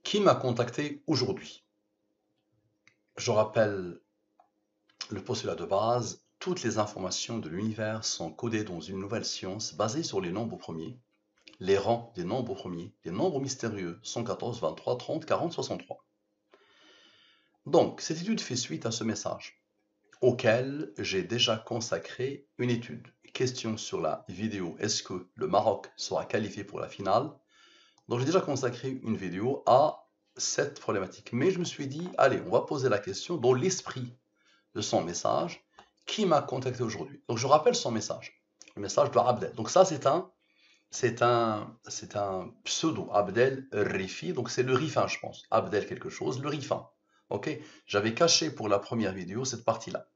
Qui m'a contacté aujourd'hui? Je rappelle le postulat de base. Toutes les informations de l'univers sont codées dans une nouvelle science basée sur les nombres premiers, les rangs des nombres premiers, les nombres mystérieux 114, 23, 30, 40, 63. Donc, cette étude fait suite à ce message, auquel j'ai déjà consacré une étude. Question sur la vidéo, est-ce que le Maroc sera qualifié pour la finale? Donc j'ai déjà consacré une vidéo à cette problématique. Mais je me suis dit, allez, on va poser la question dans l'esprit de son message. Qui m'a contacté aujourd'hui? Donc je rappelle son message. Le message de Abdel. Donc ça, c'est un pseudo, Abdel Rifi. Donc c'est le Rifin, je pense. Abdel quelque chose, le Rifin. Ok? J'avais caché pour la première vidéo cette partie-là.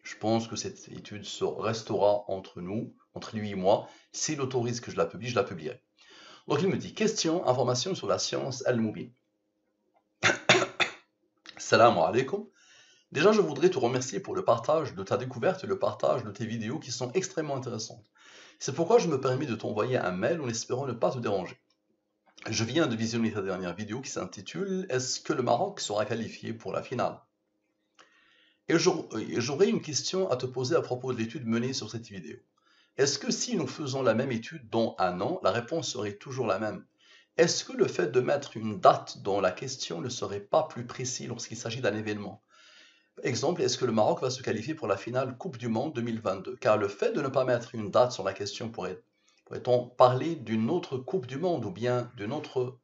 Je pense que cette étude restera entre nous, entre lui et moi. S'il autorise que je la publie, je la publierai. Donc il me dit, question, information sur la science Al-Mubin. Salam alaikum. Déjà, je voudrais te remercier pour le partage de ta découverte et le partage de tes vidéos qui sont extrêmement intéressantes. C'est pourquoi je me permets de t'envoyer un mail en espérant ne pas te déranger. Je viens de visionner ta dernière vidéo qui s'intitule « Est-ce que le Maroc sera qualifié pour la finale ?» Et j'aurais une question à te poser à propos de l'étude menée sur cette vidéo. Est-ce que si nous faisons la même étude dans un an, la réponse serait toujours la même? Est-ce que le fait de mettre une date dans la question ne serait pas plus précis lorsqu'il s'agit d'un événement? Exemple, est-ce que le Maroc va se qualifier pour la finale Coupe du Monde 2022? Car le fait de ne pas mettre une date sur la question pourrait-on parler d'une autre Coupe du Monde ou bien d'une autre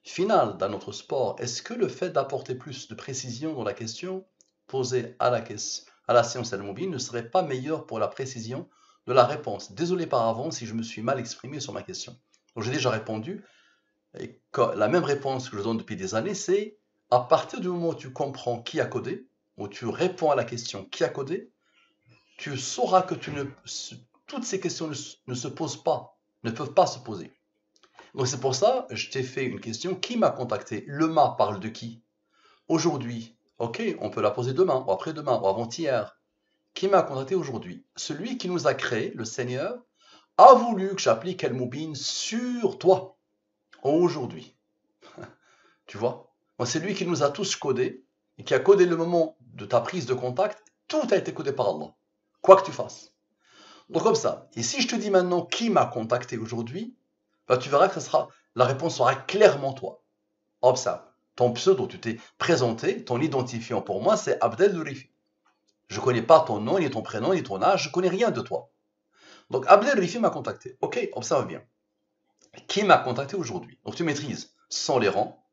finale d'un autre sport? Est-ce que le fait d'apporter plus de précision dans la question posée à la science Al-Mubin ne serait pas meilleur pour la précision de la réponse? Désolé par avance si je me suis mal exprimé sur ma question. Donc j'ai déjà répondu. Et la même réponse que je donne depuis des années, c'est à partir du moment où tu comprends qui a codé, où tu réponds à la question qui a codé, tu sauras que toutes ces questions ne se posent pas, ne peuvent pas se poser. Donc c'est pour ça, je t'ai fait une question, qui m'a contacté? Le m'a parle de qui? Aujourd'hui. Ok, on peut la poser demain, ou après-demain, ou avant-hier. Qui m'a contacté aujourd'hui? Celui qui nous a créé, le Seigneur, a voulu que j'applique Al-Mubin sur toi, aujourd'hui. Tu vois? C'est lui qui nous a tous codés, et qui a codé le moment de ta prise de contact. Tout a été codé par Allah, quoi que tu fasses. Donc comme ça. Et si je te dis maintenant qui m'a contacté aujourd'hui, bah, tu verras que la réponse sera clairement toi. Observe. Ton pseudo, tu t'es présenté, ton identifiant pour moi, c'est Abdel Rifi. Je ne connais pas ton nom, ni ton prénom, ni ton âge, je ne connais rien de toi. Donc Abdel Rifi m'a contacté. Ok, observe bien. Qui m'a contacté aujourd'hui? Donc tu maîtrises sans les rangs,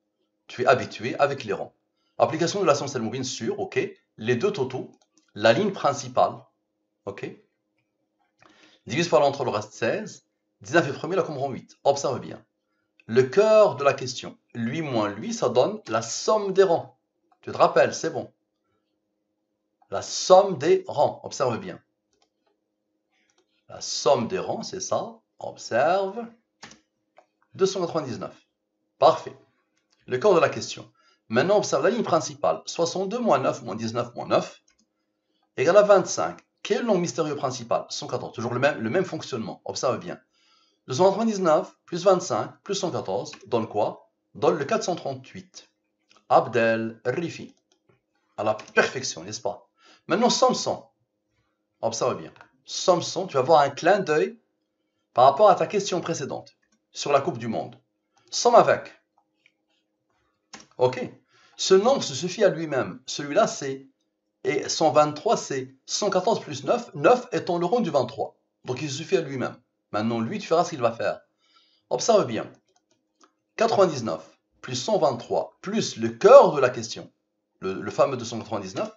tu es habitué avec les rangs. Application de la science Al-Mubin sur, ok, les deux totaux, la ligne principale, ok, divise par l'entre le reste 16, 19 est premier, la comprend 8. Observe bien. Le cœur de la question, lui moins lui, ça donne la somme des rangs. Tu te rappelles, c'est bon. La somme des rangs, observe bien. La somme des rangs, c'est ça, observe, 299. Parfait. Le cœur de la question. Maintenant, observe la ligne principale. 62 moins 9 moins 19 moins 9 égale à 25. Quel est le nombre mystérieux principal? 114. Toujours le même fonctionnement. Observe bien. 299 plus 25 plus 114 donne quoi? Donne le 438. Abdel Rifi. À la perfection, n'est-ce pas? Maintenant, somme 100. Observe bien. Somme 100, tu vas voir un clin d'œil par rapport à ta question précédente sur la Coupe du Monde. Somme avec. Ok. Ce nombre se suffit à lui-même. Celui-là, c'est. Et 123, c'est 114 plus 9. 9 étant le rang du 23. Donc, il se suffit à lui-même. Maintenant, lui, tu feras ce qu'il va faire. Observe bien. 99 plus 123 plus le cœur de la question, le fameux 299,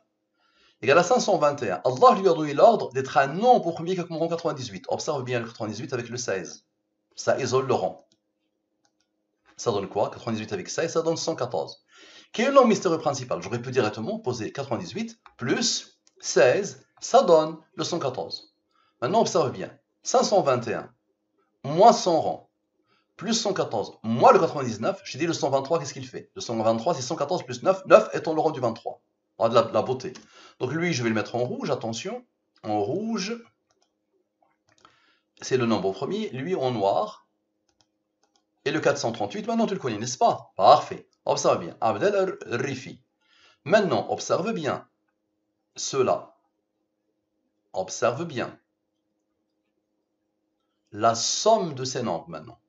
égale à 521. Allah lui a donné l'ordre d'être un nombre premier qui comprend 98. Observe bien le 98 avec le 16. Ça isole le rang. Ça donne quoi? 98 avec 16, ça donne 114. Quel est le nombre mystérieux principal? J'aurais pu directement poser 98 plus 16, ça donne le 114. Maintenant, observe bien. 521 moins 100 rangs plus 114 moins le 99, j'ai dit le 123, qu'est-ce qu'il fait? Le 123, c'est 114 plus 9, 9 étant le rang du 23. On a de la beauté. Donc lui, je vais le mettre en rouge, attention. En rouge, c'est le nombre premier. Lui, en noir. Et le 438, maintenant tu le connais, n'est-ce pas? Parfait. Observe bien. Abdel al-Rifi. Maintenant, observe bien cela. Observe bien la somme de ces nombres maintenant.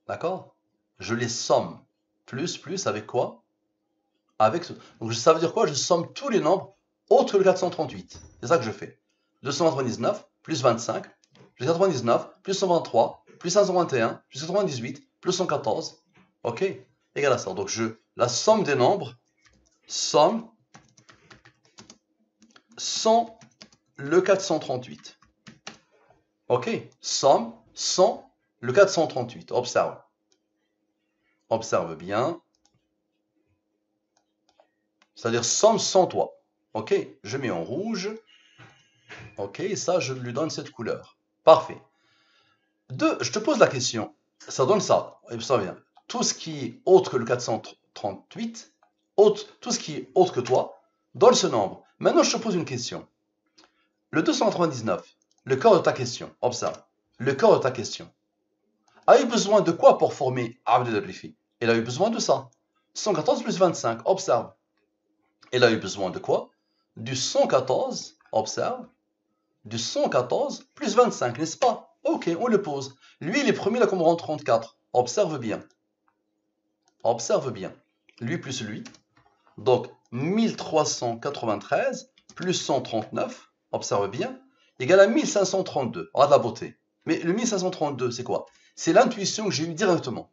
D'accord? Je les somme. Plus, avec quoi? Avec ce. Donc ça veut dire quoi? Je somme tous les nombres autres que le 438. C'est ça que je fais. 299 plus 25, plus 99, plus 123, plus 521, plus 98, plus 114. Ok? Égal à ça. Donc la somme des nombres, somme sans le 438. Ok? Somme sans le 438. Observe. Observe bien. C'est-à-dire somme sans toi. Ok? Je mets en rouge. Ok? Et ça, je lui donne cette couleur. Parfait. Je te pose la question. Ça donne ça. Observe bien. Tout ce qui est autre que le 438, tout ce qui est autre que toi, donne ce nombre. Maintenant, je te pose une question. Le 299, le cœur de ta question, observe. Le cœur de ta question a eu besoin de quoi pour former Abd al-Rifi? Il a eu besoin de ça. 114 plus 25, observe. Il a eu besoin de quoi? Du 114, observe. Du 114 plus 25, n'est-ce pas? Ok, on le pose. Lui, il est premier, il a comme rang 34. Observe bien. Observe bien. Lui plus lui. Donc, 1393 plus 139, observe bien, égale à 1532. Regarde la beauté. Mais le 1532, c'est quoi? C'est l'intuition que j'ai eue directement.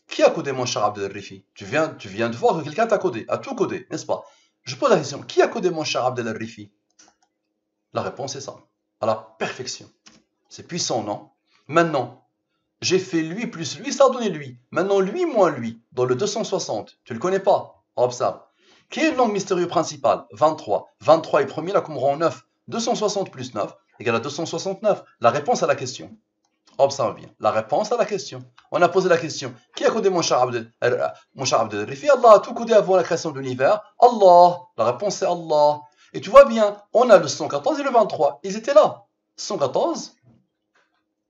Qui a codé mon cher Abd al-Rifi? Tu viens de voir que quelqu'un t'a codé, a tout codé, n'est-ce pas? Je pose la question, qui a codé mon cher Abd al-Rifi? La réponse est ça, à la perfection. C'est puissant, non? Maintenant, j'ai fait lui plus lui, ça a donné lui. Maintenant, lui moins lui, dans le 260, tu le connais pas? Observe. Quel est le nombre mystérieux principal? 23. 23 est premier, là comme rang 9. 260 plus 9 égale à 269. La réponse à la question. Observe bien. La réponse à la question. On a posé la question. Qui a codé mon cher Abd al-Rifi? Allah a tout codé avant la création de l'univers. Allah. La réponse c'est Allah. Et tu vois bien, on a le 114 et le 23. Ils étaient là. 114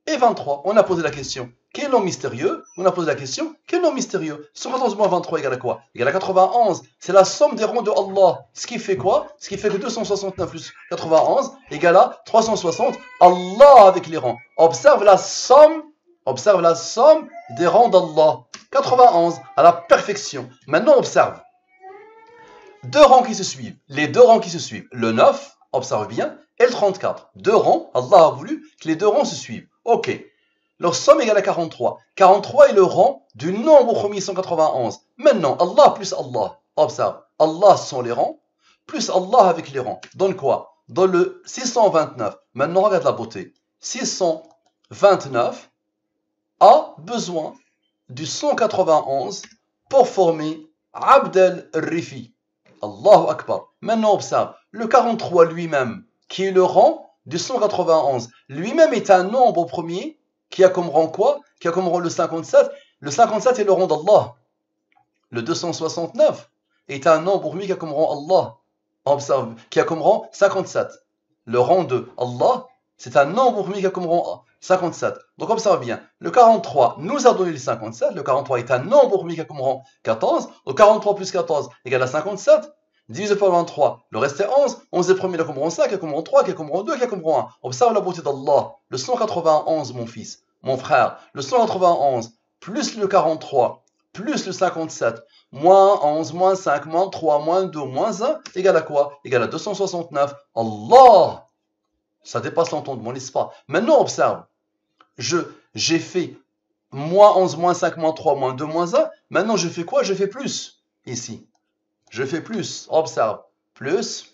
et 23. On a posé la question. Quel nom mystérieux? On a posé la question. Quel nom mystérieux? 114 moins 23 égale à quoi? Égale à 91. C'est la somme des rangs de Allah. Ce qui fait quoi? Ce qui fait que 269 plus 91 égale à 360. Allah avec les rangs. Observe la somme des rangs d'Allah. 91 à la perfection. Maintenant, observe. Deux rangs qui se suivent. Les deux rangs qui se suivent. Le 9, observe bien, et le 34. Deux rangs. Allah a voulu que les deux rangs se suivent. Ok. Leur somme égale à 43. 43 est le rang du nombre premier 191. Maintenant, Allah plus Allah. Observe. Allah sont les rangs, plus Allah avec les rangs. Donne quoi? Donne le 629. Maintenant, regarde la beauté. 629 a besoin du 191 pour former Abd al-Rifi. Allahu Akbar. Maintenant, observe. Le 43 lui-même, qui est le rang du 191, lui-même est un nombre premier qui a comme rang quoi? Qui a comme rang le 57. Le 57 est le rang d'Allah. Le 269 est un nombre premier qui a comme rang Allah. Observe, qui a comme rang 57. Le rang de Allah, c'est un nombre premier qui a comme rang 57. Donc observe bien, le 43 nous a donné le 57. Le 43 est un nombre premier qui a comme rang 14. Donc 43 plus 14 égale à 57. Divisé par 23, le reste est 11. 11 est premier, qui a comme rang 5, qui a comme rang 3, qui a comme rang 2, qui a comme rang 1. Observe la beauté d'Allah. Le 191, mon fils, mon frère, le 191, plus le 43, plus le 57, moins 11, moins 5, moins 3, moins 2, moins 1, égale à quoi? Égale à 269. Allah! Ça dépasse l'entendement, n'est-ce pas? Maintenant, observe. J'ai fait moins 11, moins 5, moins 3, moins 2, moins 1. Maintenant, je fais quoi? Je fais plus, ici. Je fais plus, observe, plus,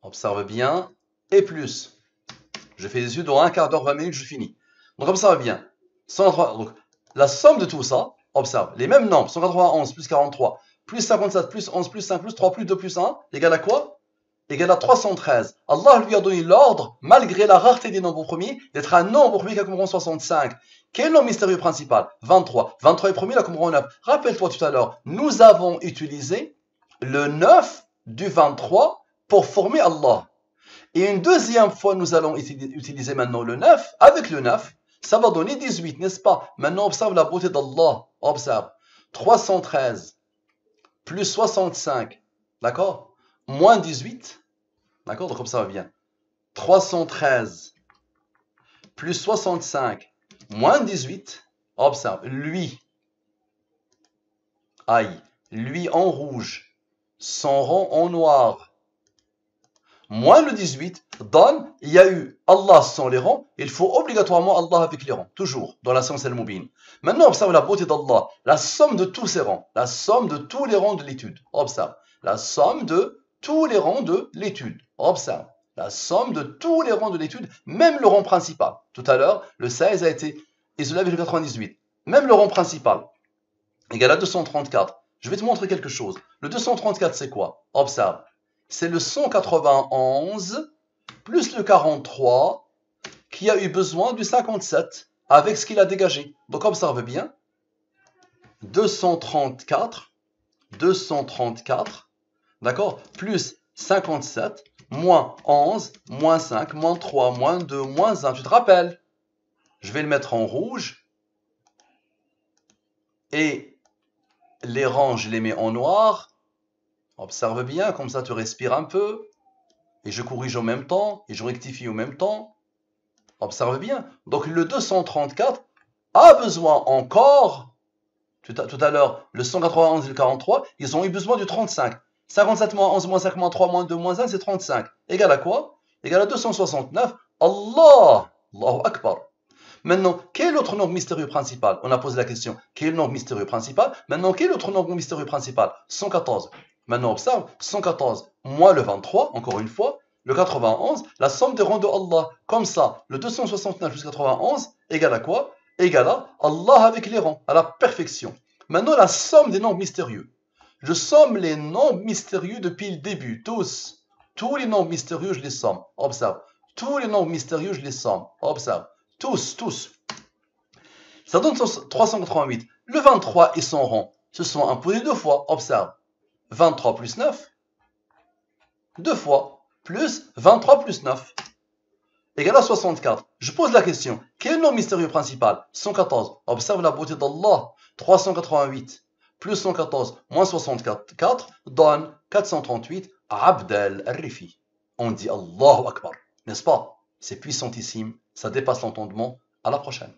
observe bien, et plus. Je fais des yeux dans un quart d'heure, 20 minutes, je finis. Donc observe bien, 183, donc, la somme de tout ça, observe, les mêmes nombres, 191 plus 43, plus 57, plus 11, plus 5, plus 3, plus 2, plus 1, égale à quoi? Égale à 313. Allah lui a donné l'ordre, malgré la rareté des nombres premiers, d'être un nombre premier qui a comme rang 65. Quel est le nom mystérieux principal? 23. 23 est premier, il a comme rang 9. Rappelle-toi tout à l'heure, nous avons utilisé le 9 du 23 pour former Allah. Et une deuxième fois, nous allons utiliser maintenant le 9. Avec le 9, ça va donner 18, n'est-ce pas? Maintenant, observe la beauté d'Allah. Observe. 313 plus 65, d'accord? Moins 18, d'accord? Donc observe bien. 313 plus 65 moins 18, observe. Lui en rouge, son rang en noir. Moins le 18 donne, il y a eu Allah sans les rangs, il faut obligatoirement Allah avec les rangs, toujours, dans la science al-Mubin. Maintenant, observe la beauté d'Allah, la somme de tous ces rangs, la somme de tous les rangs de l'étude. Observe, la somme de tous les rangs de l'étude. Observe, la somme de tous les rangs de l'étude, même le rang principal. Tout à l'heure, le 16 a été isolé avec le 98. Même le rang principal, égal à 234. Je vais te montrer quelque chose. Le 234, c'est quoi? Observe. C'est le 191 plus le 43 qui a eu besoin du 57 avec ce qu'il a dégagé. Donc observe bien. 234, d'accord, plus 57, moins 11, moins 5, moins 3, moins 2, moins 1. Tu te rappelles? Je vais le mettre en rouge. Et les rangs, je les mets en noir. Observe bien, comme ça tu respires un peu. Et je corrige en même temps, et je rectifie en même temps. Observe bien. Donc le 234 a besoin encore, tout à l'heure, le 191 et le 43, ils ont eu besoin du 35. 57 moins 11 moins 5 moins 3 moins 2 moins 1, c'est 35. Égal à quoi? Égal à 269. Allah! Allahu Akbar. Maintenant, quel est l'autre nombre mystérieux principal? On a posé la question. Quel est le nombre mystérieux principal? Maintenant, quel est l'autre nombre mystérieux principal? 114. Maintenant, observe, 114 moins le 23, encore une fois, le 91, la somme des rangs de Allah. Comme ça, le 269 plus 91 égale à quoi? Égale à Allah avec les rangs, à la perfection. Maintenant, la somme des nombres mystérieux. Je somme les nombres mystérieux depuis le début, tous. Tous les nombres mystérieux, je les somme. Observe. Tous les nombres mystérieux, je les somme. Observe. Tous. Ça donne 388. Le 23 et son rang se sont imposés deux fois. Observe. 23 plus 9, deux fois, plus 23 plus 9, égale à 64. Je pose la question, quel est le nom mystérieux principal? 114. Observe la beauté d'Allah. 388 plus 114 moins 64 donne 438. Abdel al-Rifi. On dit Allahu Akbar, n'est-ce pas? C'est puissantissime, ça dépasse l'entendement. À la prochaine.